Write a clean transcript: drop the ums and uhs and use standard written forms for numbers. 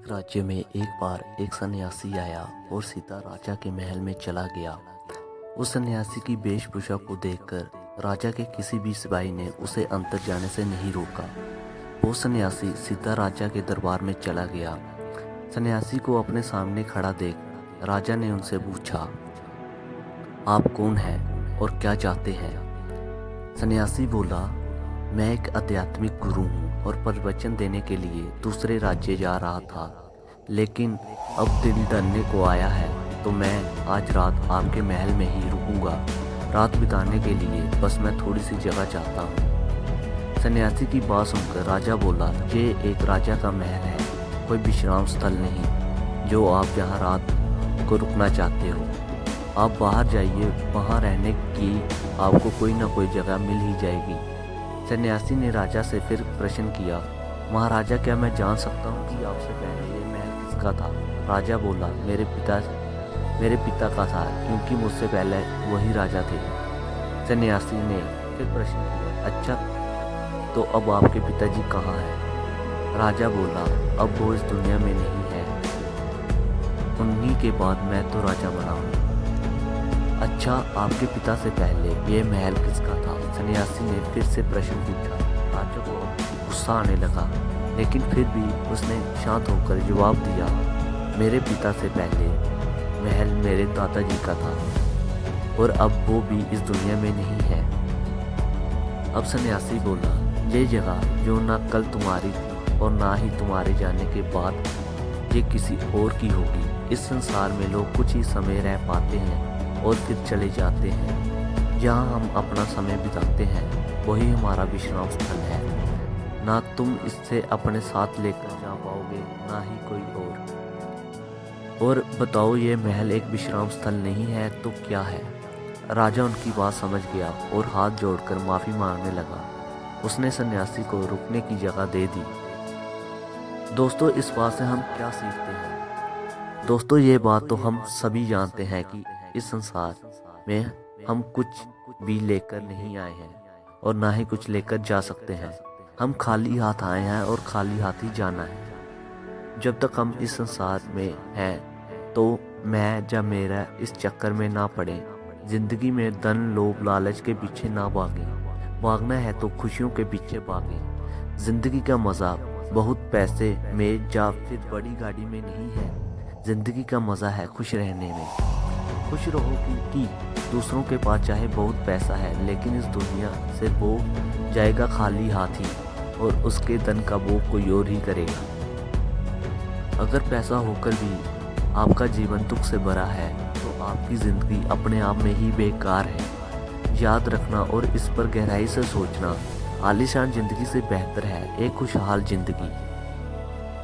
एक राज्य में एक बार एक सन्यासी आया और सीधा राजा के महल में चला गया। उस सन्यासी की वेशभूषा को देखकर राजा के किसी भी सिपाही ने उसे अंदर जाने से नहीं रोका। वो सन्यासी सीधा राजा के दरबार में चला गया। सन्यासी को अपने सामने खड़ा देख राजा ने उनसे पूछा, आप कौन हैं और क्या चाहते हैं? सन्यासी बोला, मैं एक आध्यात्मिक गुरु हूँ और प्रवचन देने के लिए दूसरे राज्य जा रहा था, लेकिन अब दिन ढलने को आया है तो मैं आज रात आपके महल में ही रुकूंगा। रात बिताने के लिए बस मैं थोड़ी सी जगह चाहता हूँ। सन्यासी की बात सुनकर राजा बोला, ये एक राजा का महल है, कोई विश्राम स्थल नहीं जो आप यहाँ रात को रुकना चाहते हो। आप बाहर जाइए, वहाँ रहने की आपको कोई ना कोई जगह मिल ही जाएगी। सन्यासी ने राजा से फिर प्रश्न किया, महाराजा क्या मैं जान सकता हूँ कि आपसे पहले ये महल किसका था? राजा बोला, मेरे पिता का था, क्योंकि मुझसे पहले वही राजा थे। सन्यासी ने फिर प्रश्न किया, अच्छा तो अब आपके पिताजी कहाँ हैं? राजा बोला, अब वो इस दुनिया में नहीं है, उन्हीं के बाद मैं तो राजा बना हूँ। अच्छा, आपके पिता से पहले ये महल किसका था? सन्यासी ने फिर से प्रश्न पूछा। राजा को गुस्सा आने लगा, लेकिन फिर भी उसने शांत होकर जवाब दिया, मेरे पिता से पहले महल मेरे दादाजी का था और अब वो भी इस दुनिया में नहीं है। अब सन्यासी बोला, ये जगह जो ना कल तुम्हारी थी और ना ही तुम्हारे जाने के बाद ये किसी और की होगी। इस संसार में लोग कुछ ही समय रह पाते हैं और फिर चले जाते हैं। जहाँ हम अपना समय बिताते हैं वही हमारा विश्राम स्थल है। ना तुम इससे अपने साथ लेकर जा पाओगे, ना ही कोई और बताओ, ये महल एक विश्राम स्थल नहीं है तो क्या है? राजा उनकी बात समझ गया और हाथ जोड़कर माफ़ी मांगने लगा। उसने सन्यासी को रुकने की जगह दे दी। दोस्तों, इस बात से हम क्या सीखते हैं? दोस्तों, ये बात तो हम सभी जानते हैं कि इस संसार में हम कुछ भी लेकर नहीं आए हैं और ना ही कुछ लेकर जा सकते हैं। हम खाली हाथ आए हैं और खाली हाथ ही जाना है। जब तक हम इस संसार में हैं तो मैं या मेरा इस चक्कर में ना पड़े। जिंदगी में धन लोभ लालच के पीछे ना भागें। भागना है तो खुशियों के पीछे भागें। जिंदगी का मज़ा बहुत पैसे में या फिर बड़ी गाड़ी में नहीं है। जिंदगी का मज़ा है खुश रहने में। खुश रहो कि दूसरों के पास चाहे बहुत पैसा है, लेकिन इस दुनिया से वो जाएगा खाली हाथ ही और उसके धन का वो कोई और ही करेगा। अगर पैसा होकर भी आपका जीवन दुख से भरा है तो आपकी ज़िंदगी अपने आप में ही बेकार है। याद रखना और इस पर गहराई से सोचना, आलीशान ज़िंदगी से बेहतर है एक खुशहाल ज़िंदगी।